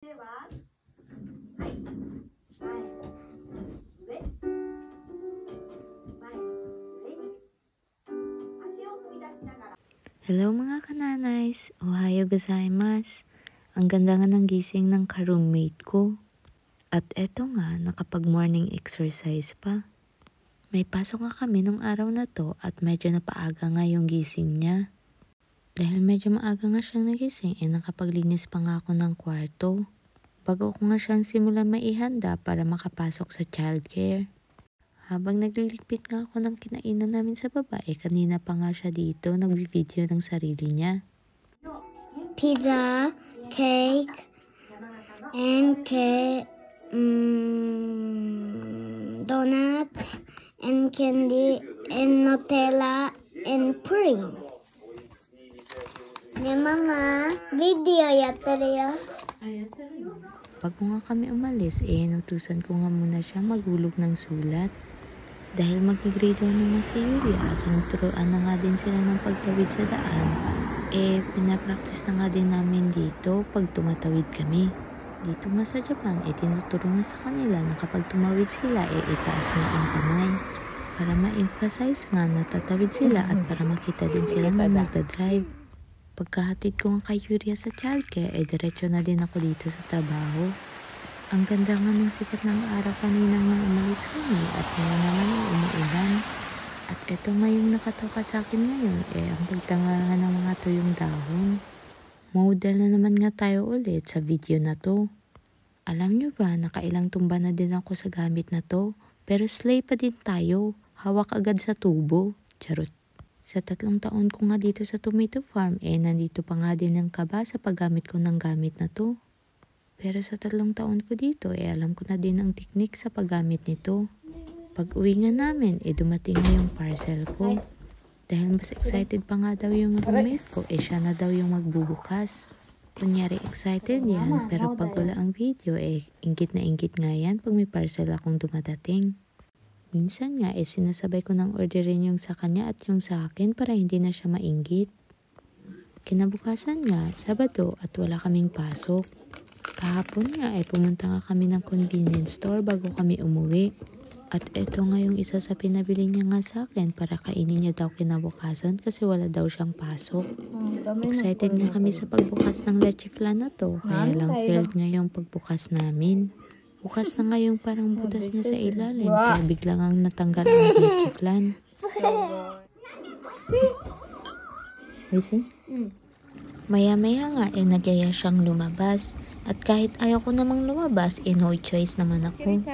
では、はい、前、上、前、上に、足を踏み出しながら。Hello mga kananays! Ohayo gozaimasu! Ang ganda nga ng gising ng ka-roommate ko. At eto nga, nakapag-morning exercise pa. May pasok nga kami nung araw na to at medyo napaaga nga yung gising niya. Dahil medyo maaga nga siyang nagising, nakapaglinis pa nga ako ng kwarto. Bago ko nga siyang simulan maihanda para makapasok sa childcare. Habang nagliligpit nga ako ng kinainan namin sa baba, kanina pa nga siya dito, nagbi-video ng sarili niya. Pizza, cake, and donuts, and candy, and Nutella, and pudding. Ne mama, video yattaru yo. Bago nga kami umalis, inutusan ko nga muna siya maghulog ng sulat. Dahil mag-grade 1 na nga si Yulia at tinuturuan na nga din sila ng pagtawid sa daan, pinapractice na nga din namin dito pag tumatawid kami. Dito nga sa Japan, tinuturo nga sa kanila na kapag tumawid sila, itaas nga ang kamay. Para ma-emphasize nga na tatawid sila at para makita din sila na nagdadrive. Pagkahatid ko nga kay Yulia sa childcare, diretso na din ako dito sa trabaho. Ang ganda nga ng sikat ng araw kaninang nang umalis kami at ngayon naman ay umuulan. At eto nga yung nakatoka sa akin ngayon, ang pagtangaran ng mga tuyong dahon. Model na naman nga tayo ulit sa video na to. Alam nyo ba, nakailang tumba na din ako sa gamit na to, pero slay pa din tayo, hawak agad sa tubo. Charot. Sa 3 taon ko nga dito sa tomato farm, nandito pa nga din ang kaba sa paggamit ko ng gamit na to. Pero sa 3 taon ko dito, alam ko na din ang teknik sa paggamit nito. Pag uwi nga namin, dumating na yung parcel ko. Dahil mas excited pa nga daw yung roommate ko, siya na daw yung magbubukas. Kunyari excited yan, pero pag wala ang video, inggit na inggit nga yan pag may parcel akong dumadating. Minsan nga, sinasabay ko ng orderin yung sa kanya at yung sa akin para hindi na siya mainggit. Kinabukasan nga, Sabado at wala kaming pasok. Kahapon nga pumunta nga kami ng convenience store bago kami umuwi. At eto nga yung isa sa pinabili niya nga sa akin para kainin niya daw kinabukasan kasi wala daw siyang pasok. Excited nga kami sa pagbukas ng leche flan na to, kaya lang failed nga yung pagbukas namin. Bukas na nga yung parang butas niya sa ilalim, kaya biglang ang natanggal ang leche flan. Missy? Maya-maya nga nagyaya siyang lumabas. At kahit ayaw ko namang lumabas, no choice naman ako.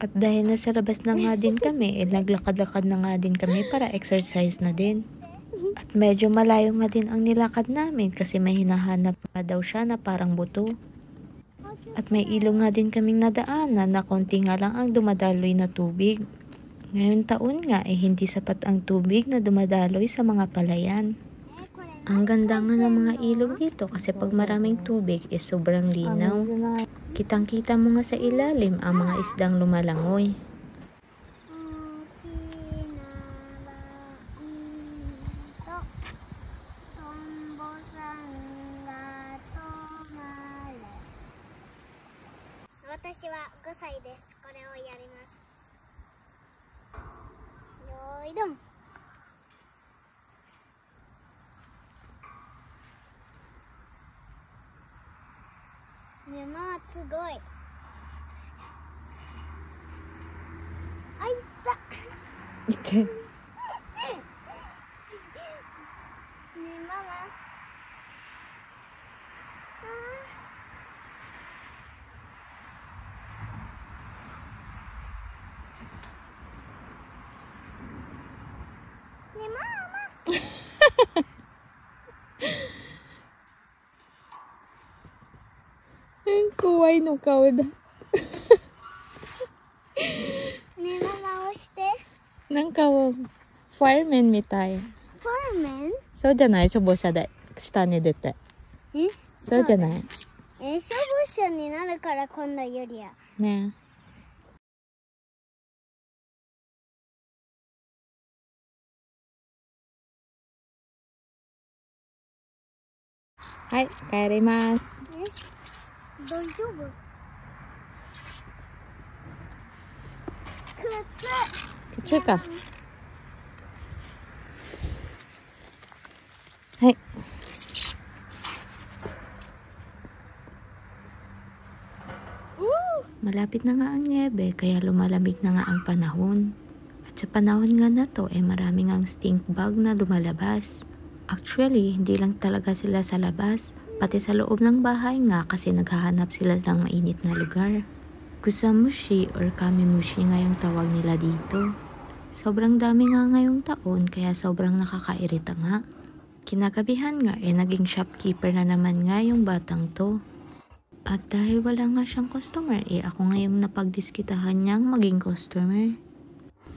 At dahil nasa labas na nga din kami, naglakad-lakad na nga din kami para exercise na din. At medyo malayo nga din ang nilakad namin kasi may hinahanap nga daw siya na parang buto. At may ilong nga din kaming nadaanan na konti nga lang ang dumadaloy na tubig. Ngayon taon nga hindi sapat ang tubig na dumadaloy sa mga palayan. Ang ganda nga ng mga ilog dito kasi pag maraming tubig sobrang linaw. Kitang-kita mo nga sa ilalim ang mga isdang lumalangoy. Watashi wa 5 歳です。これをやります。よーいどん。ねまあすごい。あいった。ねママ。ねママ。Kawaii no kao da. ねママ押して。なんかfireman みたい。Fireman? そうじゃない？消防車で下に出て。そうじゃない？消防車になるから今度ユリア。ね。はい、帰ります。大丈夫？靴か。はい。Malapit na nga ang niebe, kaya lumalamig na nga ang panahon. At sa panahon nga na to, maraming ang stink bug na lumalabas. Actually, hindi lang talaga sila sa labas, pati sa loob ng bahay nga kasi naghahanap sila ng mainit na lugar. Kusamushi or kamimushi nga yung tawag nila dito. Sobrang dami nga ngayong taon, kaya sobrang nakakairita nga. Kinagabihan nga, naging shopkeeper na naman nga yung batang to. At dahil wala nga siyang customer, ako ngayong napagdiskitahan niyang maging customer.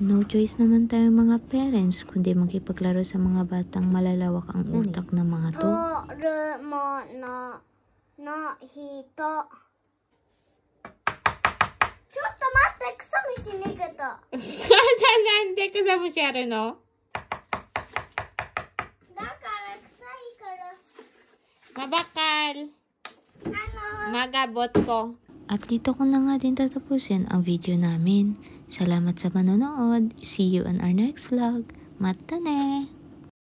No choice naman tayo mga parents, kundi makipaglaro sa mga batang malalawak ang utak ng mga to. Doraemon no hito. ちょっと待って、くさみしに行くと。なんで草むしあるの？だから臭いから。 Mabakal! Magabot ko. At dito ko na nga din tatapusin ang video namin. Salamat sa manonood. See you on our next vlog. Mata ne!